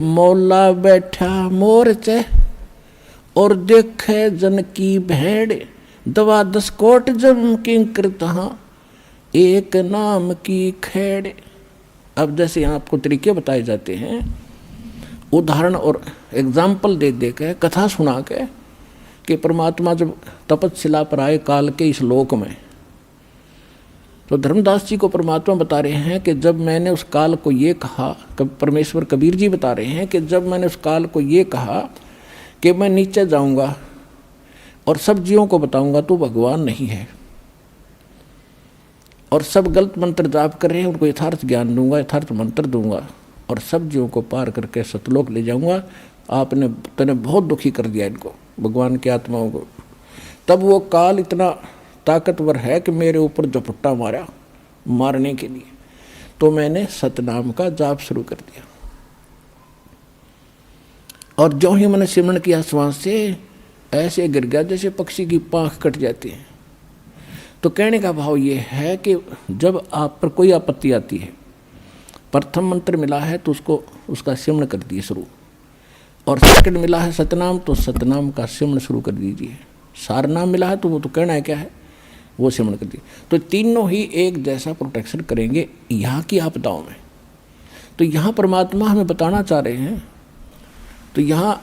मौला बैठा मोरचे और देखे जन की भेड़, दवा 10 कोट जम किंकर तहाँ एक नाम की खेड़। अब जैसे यहाँ आपको तरीके बताए जाते हैं, उदाहरण और एग्जाम्पल दे दे के, कथा सुना के, कि परमात्मा जब तपस्या पर आए काल के इस लोक में, तो धर्मदास जी को परमात्मा बता रहे हैं कि जब मैंने उस काल को ये कहा, परमेश्वर कबीर जी बता रहे हैं कि जब मैंने उस काल को ये कहा कि मैं नीचे जाऊंगा और सब जीवों को बताऊंगा तो भगवान नहीं है, और सब गलत मंत्र जाप कर रहे हैं, उनको यथार्थ ज्ञान दूंगा, यथार्थ मंत्र दूंगा और सब जीवों को पार करके सतलोक ले जाऊंगा। आपने तने बहुत दुखी कर दिया इनको, भगवान की आत्माओं को। तब वो काल इतना ताकतवर है कि मेरे ऊपर झपट्टा मारा मारने के लिए, तो मैंने सतनाम का जाप शुरू कर दिया। और जो ही मैंने सिमरण किया श्वास से, ऐसे गिर गया जैसे पक्षी की पांख कट जाती है। तो कहने का भाव ये है कि जब आप पर कोई आपत्ति आती है, प्रथम मंत्र मिला है तो उसका सिमरण कर दिए शुरू, और सेकंड मिला है सतनाम तो सतनाम का सिमरण शुरू कर दीजिए। सारनाम मिला है तो वो तो कहना है क्या है, वो सिमरण कर दिए। तो तीनों ही एक जैसा प्रोटेक्शन करेंगे यहाँ की आपदाओं में। तो यहाँ परमात्मा हमें बताना चाह रहे हैं, तो यहाँ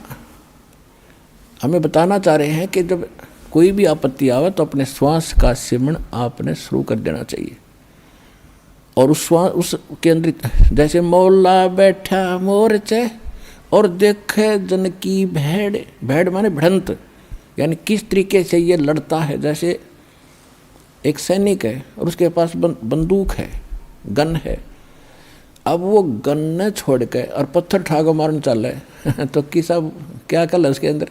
हमें बताना चाह रहे हैं कि जब कोई भी आपत्ति आवे तो अपने श्वास का सिमरण आपने शुरू कर देना चाहिए। और उस श्वास उसके अंदर जैसे मौला बैठा मोरचे और देखे जन की भेड़, भेड़ माने भिड़ंत, यानी किस तरीके से ये लड़ता है। जैसे एक सैनिक है और उसके पास बंदूक है, गन है, अब वो गन न छोड़ के और पत्थर ठाको मारने चल रहे तो किसा क्या कल है उसके अंदर।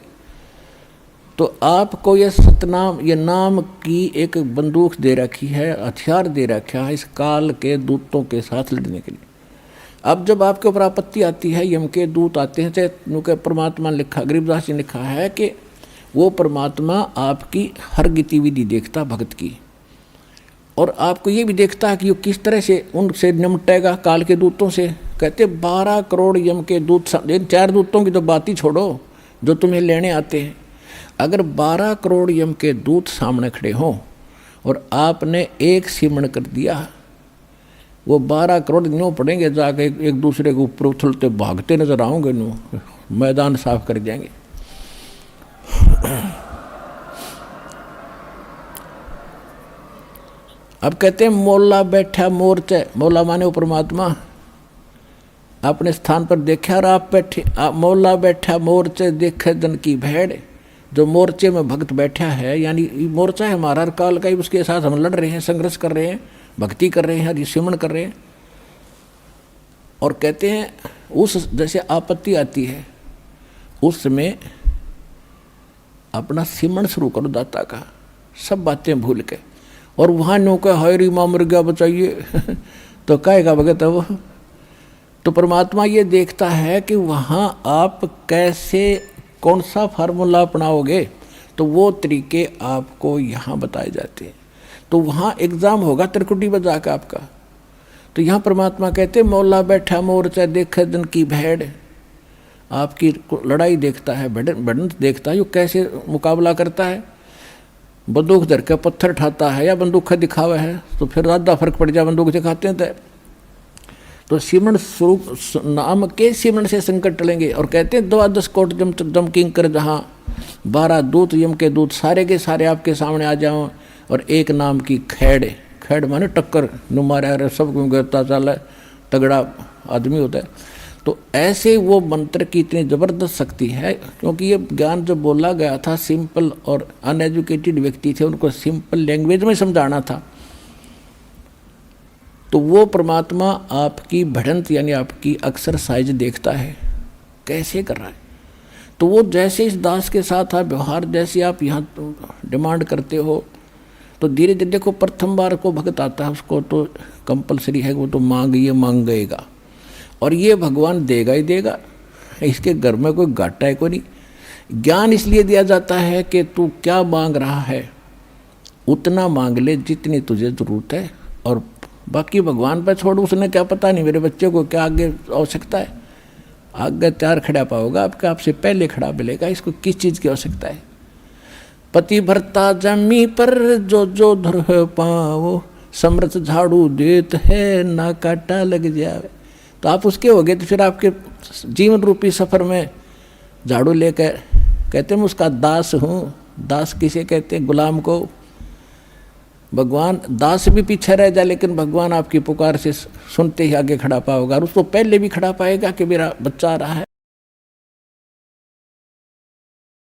तो आपको ये सतनाम, ये नाम की एक बंदूक दे रखी है, हथियार दे रखा है इस काल के दूतों के साथ लड़ने के लिए। अब जब आपके ऊपर आपत्ति आती है, यम के दूत आते हैं, चाहे परमात्मा ने लिखा, गरीबदास जी ने लिखा है कि वो परमात्मा आपकी हर गतिविधि देखता भक्त की, और आपको ये भी देखता है कि वो किस तरह से उनसे निपटेगा काल के दूतों से। कहते 12 करोड़ यम के दूत, 4 दूतों की तो बात ही छोड़ो जो तुम्हें लेने आते हैं। अगर 12 करोड़ यम के दूत सामने खड़े हों और आपने एक सिमरण कर दिया, वो 12 करोड़ न्यों पड़ेंगे, जाके एक दूसरे के ऊपर उछलते भागते नजर आओगे, न्यों मैदान साफ कर जाएंगे। अब कहते हैं मौला बैठा मोरचे, मौला माने वो परमात्मा अपने स्थान पर देखा और आप बैठे, मौला बैठा मोरचे देखे जन की भेड़। जो मोर्चे में भक्त बैठा है, यानी मोर्चा है हमारा हर काल का ही, उसके साथ हम लड़ रहे हैं, संघर्ष कर रहे हैं, भक्ति कर रहे हैं, सिमरण कर रहे हैं। और कहते हैं उस जैसे आपत्ति आती है उसमें अपना सिमरण शुरू करो दाता का, सब बातें भूल के। और वहाँ नो का हरी माँ मर गया बचाइए तो कहेगा भगत है वो। तो परमात्मा ये देखता है कि वहाँ आप कैसे, कौन सा फार्मूला अपनाओगे, तो वो तरीके आपको यहाँ बताए जाते हैं। तो वहाँ एग्ज़ाम होगा त्रिकुटी बजा का आपका। तो यहाँ परमात्मा कहते मौला बैठा मोरचा देखे दिन की भेड़, आपकी लड़ाई देखता है, भिड़ंत देखता है, यो कैसे मुकाबला करता है। बंदूक धर के पत्थर ठाता है या बंदूक दिखावा है, तो फिर ज़्यादा फर्क पड़ जाए, बंदूक दिखाते हैं तो सिमरण स्वरूप नाम के सिमरण से संकट टलेंगे। और कहते हैं 12 कोट जम किंकर जहाँ, 12 दूत यम के दूत सारे के सारे आपके सामने आ जाओ, और एक नाम की खेड़, खेड़ माने टक्कर नुमारा, सब गिरता चल है, तगड़ा आदमी होता है। तो ऐसे वो मंत्र की इतनी ज़बरदस्त शक्ति है, क्योंकि ये ज्ञान जो बोला गया था सिंपल और अनएजुकेटेड व्यक्ति थे, उनको सिंपल लैंग्वेज में समझाना था। तो वो परमात्मा आपकी भिड़ंत यानी आपकी एक्सरसाइज देखता है कैसे कर रहा है। तो वो जैसे इस दास के साथ आप व्यवहार, जैसे आप यहाँ डिमांड करते हो, तो धीरे धीरे देखो प्रथम बार को भगत आता है उसको तो कंपलसरी है, वो तो मांगेगा और ये भगवान देगा ही देगा, इसके घर में कोई घाटा है कोई नहीं। ज्ञान इसलिए दिया जाता है कि तू क्या मांग रहा है उतना मांग ले जितनी तुझे ज़रूरत है, और बाकी भगवान पर छोड़, उसने क्या पता नहीं मेरे बच्चे को क्या आगे आवश्यकता है। आगे तैयार खड़ा पाओगा, आपका आपसे पहले खड़ा मिलेगा। इसको किस चीज की आवश्यकता है? पति भरता जमी पर जो जो धर पाओ, समर्थ झाड़ू देत है ना काटा लग जावे। तो आप उसके हो गए तो फिर आपके जीवन रूपी सफर में झाड़ू लेकर कहते हैं मैं उसका दास हूँ। दास किसे कहते हैं? गुलाम को। भगवान दास भी पीछे रह जाए लेकिन भगवान आपकी पुकार से सुनते ही आगे खड़ा पाओगा, और उसको पहले भी खड़ा पाएगा कि मेरा बच्चा आ रहा है।